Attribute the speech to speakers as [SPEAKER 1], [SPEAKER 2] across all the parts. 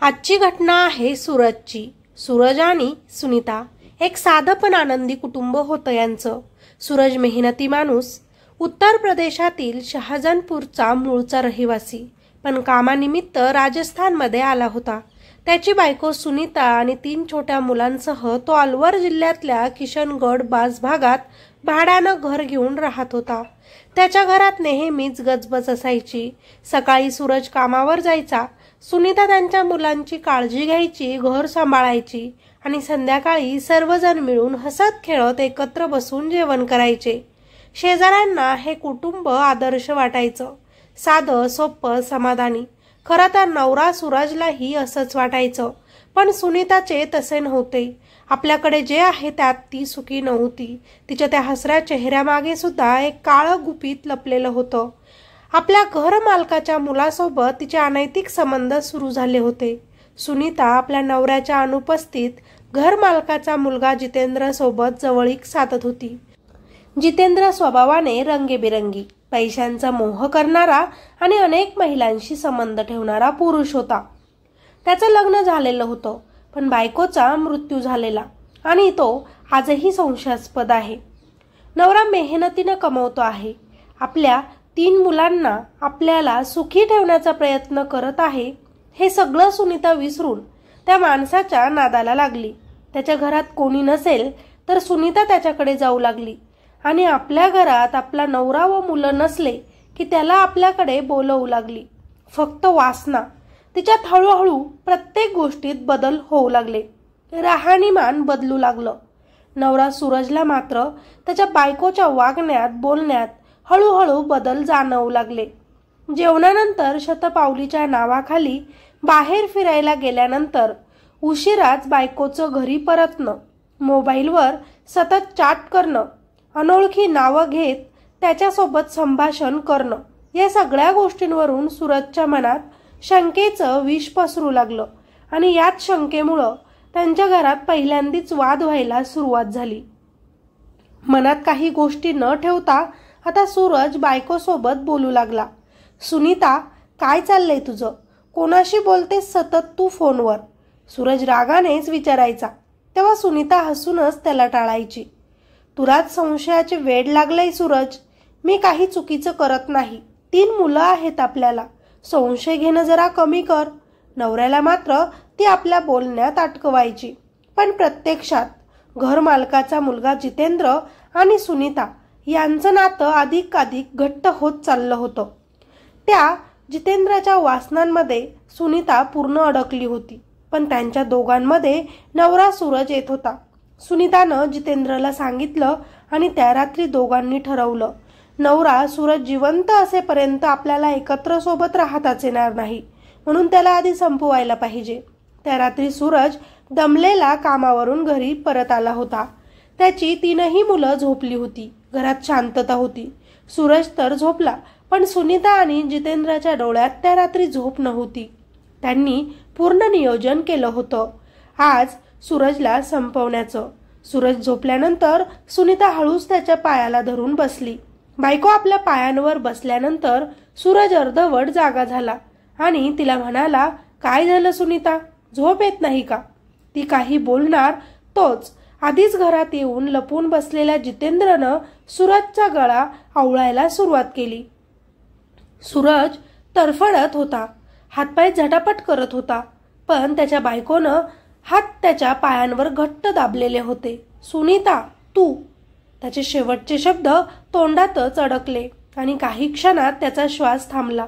[SPEAKER 1] आजची घटना आहे सूरजची. सूरज आणि सुनीता एक साधं पण आनंदी कुटुंब होतं यांचं. सूरज मेहनती माणूस, उत्तर प्रदेशातील शहाजनपूरचा मूळचा रहिवासी, पण कामानिमित्त राजस्थानमध्ये आला होता. त्याची बायको सुनीता आणि 3 छोट्या मुलांसह तो अलवर जिल्ह्यातल्या किशनगड बाज भागात भाड्यानं घर घेऊन राहत होता. त्याच्या घरात नेहमीच गजबज असायची. सकाळी सूरज कामावर जायचा, सुनीता त्यांच्या मुलांची काळजी घ्यायची, घर सांभाळायची आणि संध्याकाळी सर्वजण मिळून हसत खेळत एकत्र बसून जेवण करायचे. शेजाऱ्यांना हे कुटुंब आदर्श वाटायचं, साधं सोपं समाधानी. खरं तर नवरा सूरजलाही असंच वाटायचं, पण सुनीताचे तसे नव्हते. आपल्याकडे जे आहे त्यात ती सुखी नव्हती. तिच्या त्या हसऱ्या चेहऱ्यामागे सुद्धा एक काळं गुपित लपलेलं होतं. आपल्या घर मालकाच्या मुलासोबत तिचे अनैतिक संबंध सुरू झाले होते. सुनीता आपल्या नवऱ्याच्या अनुपस्थित घर मालकाचा मुलगा जितेंद्र सोबत जवळीक साधत होती. जितेंद्र स्वभावाने रंगेबिरंगी, पैशांचा मोह करणारा आणि अनेक महिलांशी संबंध ठेवणारा पुरुष होता. त्याचं लग्न झालेलं होतं, पण बायकोचा मृत्यू झालेला आणि तो आजही संशयास्पद आहे. नवरा मेहनतीनं कमवतो आहे, आपल्या 3 मुलांना आपल्याला सुखी ठेवण्याचा प्रयत्न करत आहे. हे सगळं सुनीता विसरून त्या माणसाच्या नादाला लागली. त्याच्या घरात कोणी नसेल तर सुनीता त्याच्याकडे जाऊ लागली आणि आपल्या घरात आपला नवरा व मुलं नसले की त्याला आपल्याकडे बोलवू लागली. फक्त वासना. तिच्यात हळूहळू प्रत्येक गोष्टीत बदल होऊ लागले. राहणीमान बदलू लागलं. नवरा सूरजला मात्र त्याच्या बायकोच्या वागण्यात, बोलण्यात हळूहळू बदल जाणवू लागले. जेवणानंतर शतपावलीच्या नावाखाली बाहेर फिरायला गेल्यानंतर उशिराच बायकोचं घरी परतणं, मोबाईलवर सतत चॅट करणं, अनोळखी नावं घेत त्याच्यासोबत संभाषण करणं, या सगळ्या गोष्टींवरून सूरजच्या मनात शंकेचं विष पसरू लागलं आणि याच शंकेमुळं त्यांच्या घरात पहिल्यांदाच वाद व्हायला सुरुवात झाली. मनात काही गोष्टी न ठेवता आता सूरज बायकोसोबत बोलू लागला. सुनीता, काय चाललंय तुझं? कोणाशी बोलतेस सतत तू फोनवर? सूरज रागानेच विचारायचा. तेव्हा सुनीता हसूनच त्याला टाळायची. तुलाच संशयाचे वेड लागलंय सूरज. मी काही चुकीचं करत नाही. 3 मुलं आहेत आपल्याला. संशय घेणं जरा कमी कर. नवऱ्याला मात्र ती आपल्या बोलण्यात अटकवायची, पण प्रत्यक्षात घर मालकाचा मुलगा जितेंद्र आणि सुनीता यांचं नातं अधिक घट्ट होत चाललं होतं. त्या जितेंद्रच्या वासनांमध्ये सुनीता पूर्ण अडकली होती, पण त्यांच्या दोघांमध्ये नवरा सूरज येत होता. सुनीतानं जितेंद्रला सांगितलं आणि त्या रात्री दोघांनी ठरवलं, नवरा सूरज जिवंत असेपर्यंत आपल्याला एकत्र सोबत राहताच येणार नाही, म्हणून त्याला आधी संपवायला पाहिजे. त्या रात्री सूरज दमलेला कामावरून घरी परत आला होता. त्याची 3ही मुलं झोपली होती. घरात शांतता होती. सूरज तर झोपला, पण सुनीता आणि जितेंद्रच्या डोळ्यात त्या रात्री झोप नव्हती. त्यांनी पूर्ण नियोजन केलं होतं आज सूरजला संपवण्याचं. सूरज झोपल्यानंतर सुनीता हळूच त्याच्या पायाला धरून बसली. बायको आपल्या पायांवर बसल्यानंतर सूरज अर्धवट जागा झाला आणि तिला म्हणाला, काय झालं सुनीता? झोप येत नाही का? ती काही बोलणार तोच आधीच घरात येऊन लपून बसलेल्या जितेंद्रनं सूरजचा गळा आवळायला सुरुवात केली. सूरज तरफडत होता, हातपाय झटापट करत होता, पण त्याच्या बायकोनं हात त्याच्या पायांवर घट्ट दाबलेले होते. सुनीता, तू. त्याचे शेवटचे शब्द तोंडातच अडकले आणि काही क्षणात त्याचा श्वास थांबला.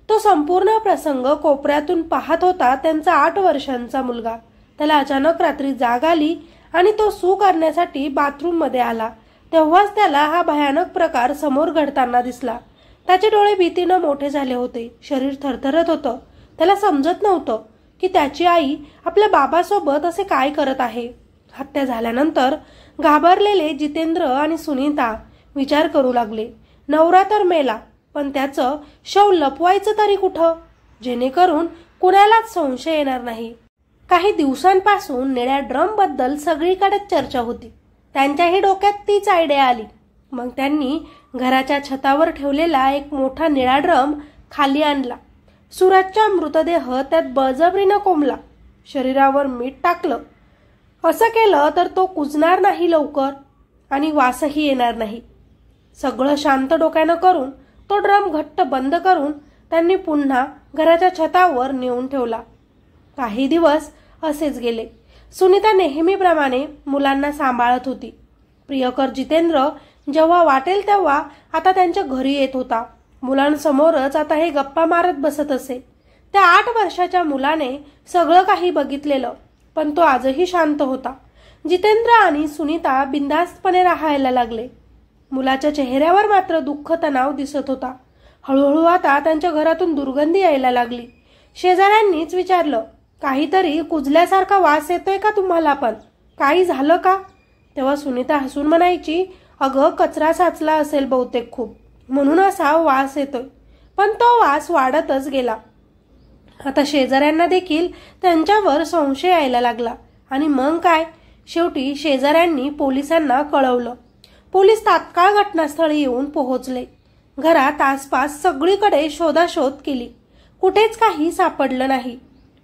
[SPEAKER 1] तो संपूर्ण प्रसंग कोपऱ्यातून पाहत होता त्यांचा 8 वर्षांचा मुलगा. त्याला अचानक रात्री जाग आली आणि तो सू करण्यासाठी बाथरूममध्ये आला. तेव्हाच त्याला हा भयानक प्रकार समोर घडताना दिसला. त्याचे डोळे भीतीनं मोठे झाले होते. शरीर थरथरत होतं. त्याला समजत नव्हतं की त्याची आई आपल्या बाबासोबत असे काय करत आहे. हत्या झाल्यानंतर घाबरलेले जितेंद्र आणि सुनीता विचार करू लागले, नवरा तर मेला, पण त्याचं शव लपवायचं तरी कुठं, जेणेकरून कुणालाच संशय येणार नाही. काही दिवसांपासून निळ्या ड्रम बद्दल सगळीकडे चर्चा होती. त्यांच्याही डोक्यात तीच आयडिया आली. मग त्यांनी घराच्या छतावर ठेवलेला एक मोठा निळा ड्रम खाली आणला. सूरजचा मृतदेह त्यात बळजबरीनं कोंबला. शरीरावर मीठ टाकलं. असं केलं तर तो कुजणार नाही लवकर आणि वासही येणार नाही. सगळं शांत डोक्यानं करून तो ड्रम घट्ट बंद करून त्यांनी पुन्हा घराच्या छतावर नेऊन ठेवला. काही दिवस असेच गेले. सुनीता नेहमीप्रमाणे मुलांना सांभाळत होती. प्रियकर जितेंद्र जेव्हा वाटेल तेव्हा आता त्यांच्या घरी येत होता. मुलांसमोरच आता हे गप्पा मारत बसत असे. त्या 8 वर्षाच्या मुलाने सगळं काही बघितलेलं, पण तो आजही शांत होता. जितेंद्र आणि सुनीता बिनधास्तपणे राहायला लागले. मुलाच्या चेहऱ्यावर मात्र दुःख तणाव दिसत होता. हळूहळू आता त्यांच्या घरातून दुर्गंधी यायला लागली. शेजाऱ्यांनीच विचारलं, काहीतरी कुजल्यासारखा वास येतोय का तुम्हाला? पण काही झालं का? तेव्हा सुनीता हसून म्हणायची, अगं कचरा साचला असेल बहुतेक खूप, म्हणून असा वास येतोय. पण तो वास वाढतच गेला. आता शेजाऱ्यांना देखील त्यांच्यावर संशय यायला लागला. आणि मग काय, शेवटी शेजाऱ्यांनी पोलिसांना कळवलं. पोलीस तात्काळ घटनास्थळी येऊन पोहोचले. घरात आसपास सगळीकडे शोधाशोध केली. कुठेच काही सापडलं नाही,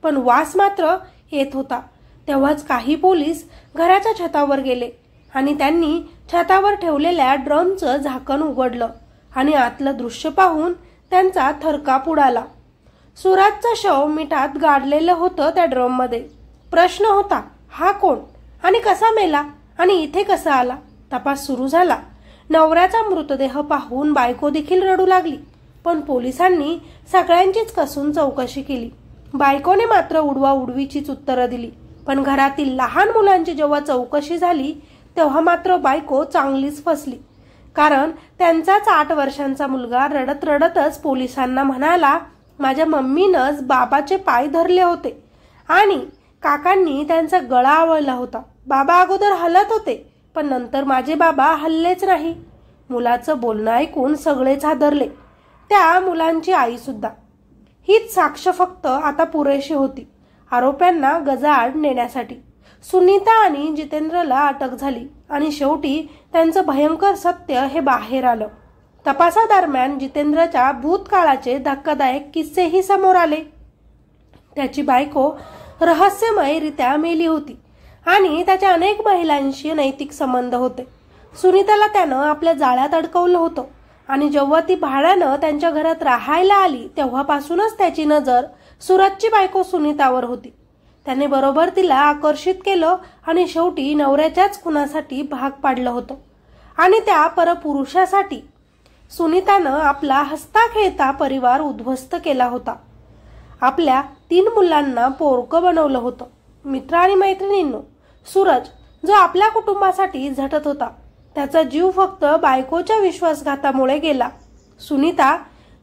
[SPEAKER 1] पण वास मात्र येत होता. तेव्हाच काही पोलीस घराच्या छतावर गेले आणि त्यांनी छतावर ठेवलेल्या ड्रमचं झाकण उघडलं आणि आतलं दृश्य पाहून त्यांचा थरकाप उडाला. सूरजचं शव मिठात गाडलेलं होतं त्या ड्रममध्ये. प्रश्न होता, हा कोण आणि कसा मेला आणि इथे कसा आला? तपास सुरू झाला. नवऱ्याचा मृतदेह पाहून बायको देखील रडू लागली, पण पोलिसांनी सगळ्यांचीच कसून चौकशी केली. बायकोने मात्र उडवाउडवीचीच उत्तरं दिली. पण घरातील लहान मुलांची जेव्हा चौकशी झाली तेव्हा मात्र बायको चांगलीच फसली. कारण त्यांचाच 8 वर्षांचा मुलगा रडत रडतच पोलिसांना म्हणाला, माझ्या मम्मीनंच बाबाचे पाय धरले होते आणि काकांनी त्यांचा गळा आवळला होता. बाबा अगोदर हलत होते, पण नंतर माझे बाबा हल्लेच नाही. मुलाचं बोलणं ऐकून सगळेच हादरले, त्या मुलांची आई सुद्धा. हीच साक्ष फक्त आता पुरेशी होती आरोप्यांना गजाआड नेण्यासाठी. सुनीता आणि जितेंद्रला अटक झाली आणि शेवटी त्यांचं भयंकर सत्य हे बाहेर आलं. तपासादरम्यान जितेंद्रच्या भूतकाळाचे धक्कादायक किस्सेही समोर आले. त्याची बायको रहस्यमयरित्या मेली होती आणि त्याच्या अनेक महिलांशी नैतिक संबंध होते. सुनीताला त्यानं आपल्या जाळ्यात अडकवलं होतं आणि जेव्हा ती भाड्यानं त्यांच्या घरात राहायला आली तेव्हापासूनच त्याची नजर सूरजची बायको सुनीतावर होती. त्याने बरोबर तिला आकर्षित केलं आणि शेवटी नवऱ्याच्याच खुनासाठी भाग पाडलं होतं. आणि त्या परपुरुषासाठी सुनीतानं आपला हसता खेळता परिवार उद्ध्वस्त केला होता. आपल्या 3 मुलांना पोरकं बनवलं होतं. मित्र आणि मैत्रिणींनो, सूरज जो आपल्या कुटुंबासाठी झटत होता त्याचा जीव फक्त बायकोच्या विश्वासघातामुळे गेला. सुनीता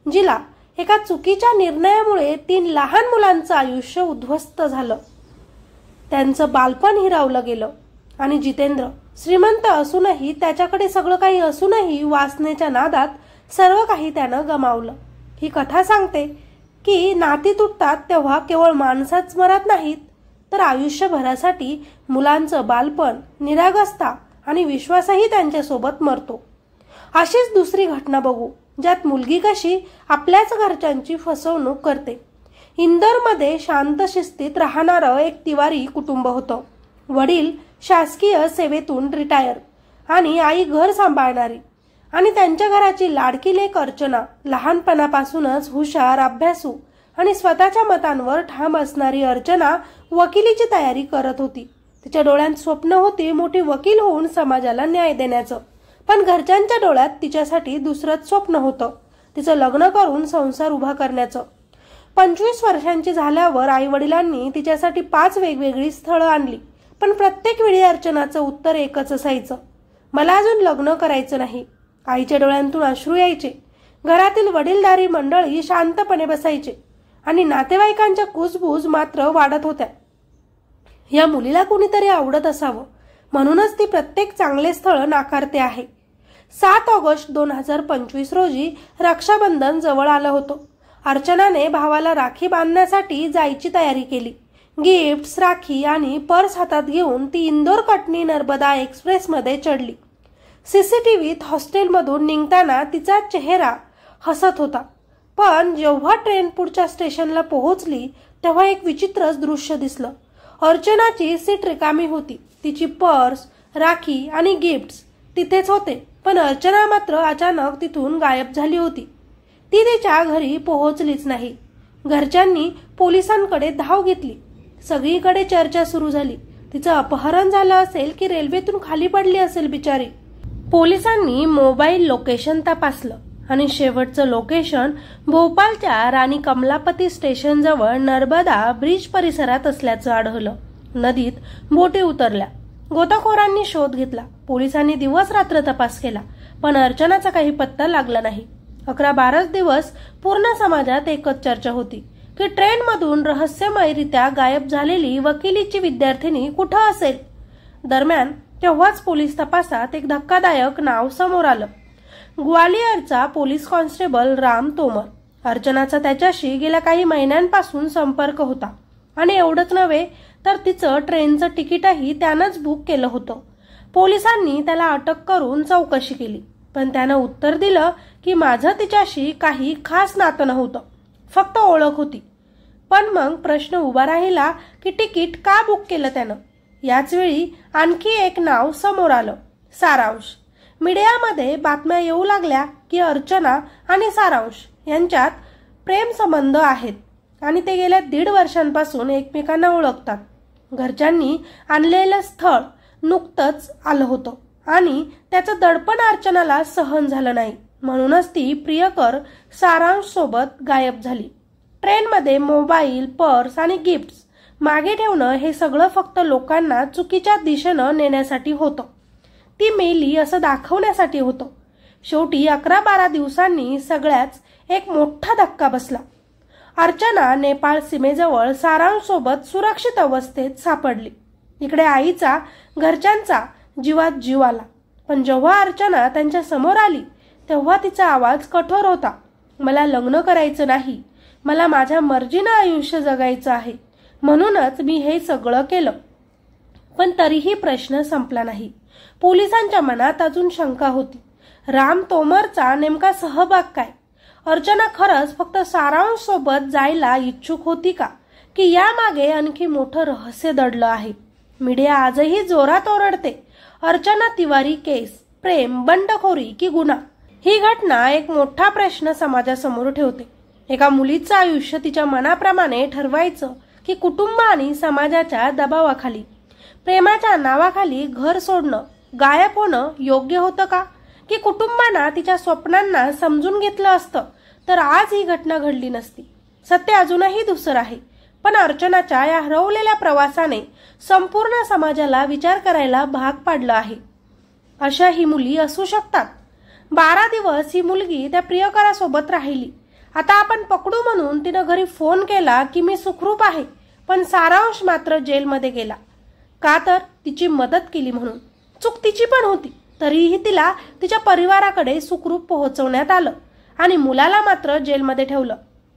[SPEAKER 1] जिला एका चुकीच्या निर्णयामुळे 3 लहान मुलांचं आयुष्य उद्ध्वस्त झालं. त्यांचं बालपण हिरावलं गेलं. आणि जितेंद्र श्रीमंत असूनही, त्याच्याकडे सगळं काही असूनही वासनेच्या नादात सर्व काही त्यानं गमावलं. ही कथा सांगते की नाती तुटतात तेव्हा केवळ माणसंच मरत नाहीत, तर आयुष्यभरासाठी मुलांचं बालपण, निरागसता आणि विश्वासही त्यांच्यासोबत मरतो. अशीच दुसरी घटना बघू, ज्यात मुलगी कशी आपल्याच घरच्यांची फसवणूक करते. इंदोरमध्ये शांत शिस्तीत राहणारं एक तिवारी कुटुंब होतं. वडील शासकीय सेवेतून रिटायर आणि आई घर सांभाळणारी. आणि त्यांच्या घराची लाडकी लेक अर्चना लहानपणापासूनच हुशार, अभ्यासू आणि स्वतःच्या मतांवर ठाम असणारी अर्चना वकिलीची तयारी करत होती. तिच्या डोळ्यात स्वप्न होती मोठी वकील होऊन समाजाला न्याय देण्याचं. पण घरच्यांच्या डोळ्यात तिच्यासाठी दुसरंच स्वप्न होतं, तिचं लग्न करून संसार उभा करण्याचं. 25 वर्षांची झाल्यावर आई वडिलांनी तिच्यासाठी 5 वेगवेगळी स्थळं आणली. पण प्रत्येक वेळी अर्चनाचं उत्तर एकच असायचं, मला अजून लग्न करायचं नाही. आईच्या डोळ्यांतून अश्रू यायचे. घरातील वडीलधारी मंडळी शांतपणे बसायचे आणि नातेवाईकांच्या कुजबूज मात्र वाढत होत्या. या मुलीला कुणीतरी आवडत असावं म्हणूनच ती प्रत्येक चांगले स्थळ नाकारते आहे. 7 ऑगस्ट 2025 रोजी रक्षाबंधन जवळ आलं होतं. अर्चनाने भावाला राखी बांधण्यासाठी जायची तयारी केली. गिफ्ट्स, राखी आणि पर्स हातात घेऊन ती इंदोर कटनी नर्मदा एक्सप्रेसमध्ये चढली. सीसीटीव्हीत हॉस्टेलमधून निघताना तिचा चेहरा हसत होता, पण जेव्हा ट्रेन पुढच्या स्टेशनला पोहोचली तेव्हा एक विचित्रच दृश्य दिसलं। अर्चनाची सीट रिकामी होती। तिची पर्स, राखी आणि गिफ्ट्स तिथेच होते, पण अर्चना मात्र अचानक तिथून गायब झाली होती। ती तिच्या घरी पोहोचलीच नाही। घरच्यांनी पोलिसांकडे धाव घेतली। सगळीकडे चर्चा सुरू झाली। तिचं अपहरण झालं असेल की रेल्वेतून खाली पडली असेल बिचारी। पोलिसांनी मोबाईल लोकेशन तपासलं आणि शेवटचं लोकेशन भोपाळच्या राणी कमलापती स्टेशन जवळ नर्मदा ब्रिज परिसरात असल्याचं आढळलं। नदीत बोटी उतरल्या। गोताखोरांनी शोध घेतला। पोलिसांनी दिवस रात्र तपास केला, पण अर्चनाचा काही पत्ता लागला नाही। 11-12 दिवस पूर्ण समाजात एकच चर्चा होती की ट्रेनमधून रहस्यमयरित्या गायब झालेली वकिलीची विद्यार्थिनी कुठं असेल। दरम्यान तेव्हाच पोलीस तपासात एक धक्कादायक नाव समोर आलं। ग्वालियरचा पोलीस कॉन्स्टेबल राम तोमर। अर्चनाचा त्याच्याशी गेल्या काही महिन्यांपासून संपर्क होता आणि एवढंच नव्हे तर तिचं ट्रेनचं तिकीटही त्यानंच बुक केलं होतं। पोलिसांनी त्याला अटक करून चौकशी केली, पण त्यानं उत्तर दिलं की माझं तिच्याशी काही खास नातं नव्हतं, फक्त ओळख होती। पण मग प्रश्न उभा राहिला की तिकीट का बुक केलं त्यानं। याच वेळी आणखी एक नाव समोर आलं, सारांश। मीडियामध्ये बातम्या येऊ लागल्या की अर्चना आणि सारांश यांच्यात प्रेम संबंध आहेत आणि ते गेल्या 1.5 वर्षांपासून एकमेकांना ओळखतात। घरच्यांनी आणलेलं स्थळ नुकतंच आलं होतं आणि त्याचं दडपण अर्चनाला सहन झालं नाही, म्हणूनच ती प्रियकर सारांश सोबत गायब झाली। ट्रेनमध्ये मोबाईल, पर्स आणि गिफ्ट्स मागे ठेवणं हे सगळं फक्त लोकांना चुकीच्या दिशेनं नेण्यासाठी होतं। ती मेली असं दाखवण्यासाठी होतं। शेवटी 11-12 दिवसांनी सगळ्याच एक मोठा धक्का बसला। अर्चना नेपाळ सीमेजवळ सारांश सोबत सुरक्षित अवस्थेत सापडली। इकडे आईचा, घरच्यांचा जीवात जीव आला। पण जेव्हा अर्चना त्यांच्या समोर आली तेव्हा तिचा आवाज कठोर होता, मला लग्न करायचं नाही, मला माझ्या मर्जीनं आयुष्य जगायचं आहे, म्हणूनच मी हे सगळं केलं। पण तरीही प्रश्न संपला नाही। पोलिसांच्या मनात अजून शंका होती, राम तोमरचा नेमका सहभाग काय? अर्चना खरंच फक्त सारांश सोबत जायला इच्छुक होती का, की यामागे आणखी मोठं रहस्य दडलं आहे? मीडिया आजही जोरात ओरडते, अर्चना तिवारी केस, प्रेम, बंडखोरी की गुन्हा? ही घटना एक मोठा प्रश्न समाजासमोर ठेवते। एका मुलीचं आयुष्य तिच्या मनाप्रमाणे ठरवायचं की कुटुंब आणि समाजाच्या दबावाखाली? प्रेमाच्या नावाखाली घर सोडणं, गायब होणं योग्य होतं का? की कुटुंबांना तिच्या स्वप्नांना समजून घेतलं असतं तर आज ही घटना घडली नसती? सत्य अजूनही धूसर आहे, पण अर्चनाच्या या हरवलेल्या प्रवासाने संपूर्ण समाजाला विचार करायला भाग पाडलं आहे। अशा ही मुली असू शकतात। 12 दिवस ही मुलगी त्या प्रियकरासोबत राहिली। आता आपण पकडू म्हणून तिनं घरी फोन केला की मी सुखरूप आहे, पण सारांश मात्र जेलमध्ये गेला। का तर तिची मदत केली म्हणून। चूक तिची पण होती, तरीही तिला तिच्या परिवाराकडे सुखरूप पोहोचवण्यात आलं आणि मुलाला मात्र जेलमध्ये ठेवलं।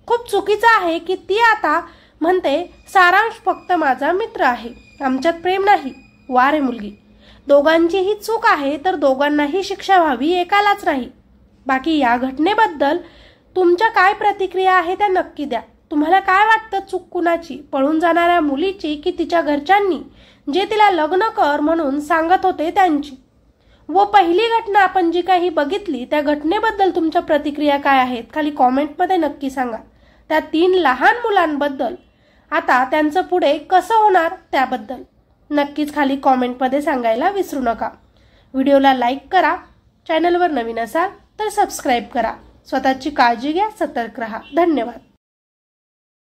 [SPEAKER 1] खूप चुकीचं आहे की ती आता म्हणते सारांश फक्त माझा मित्र आहे, आमच्यात प्रेम नाही। वा रे मुलगी, दोघांचीही चूक आहे तर दोघांनाही शिक्षा व्हावी, एकालाच नाही। बाकी या घटनेबद्दल तुमच्या काय प्रतिक्रिया आहे त्या नक्की द्या। तुम्हाला काय वाटतं, चूक कुणाची, पळून जाणाऱ्या मुलीची की तिच्या घरच्यांनी जे तिला लग्न कर म्हणून सांगत होते त्यांची? व पहिली घटना आपण जी काही बघितली त्या घटनेबद्दल तुमच्या प्रतिक्रिया काय आहेत खाली कॉमेंटमध्ये नक्की सांगा। त्या 3 लहान मुलांबद्दल आता त्यांचं पुढे कसं होणार त्याबद्दल नक्कीच खाली कॉमेंटमध्ये सांगायला विसरू नका। व्हिडिओला लाईक करा, चॅनलवर नवीन असाल तर सबस्क्राईब करा। स्वतःची काळजी घ्या, सतर्क रहा। धन्यवाद।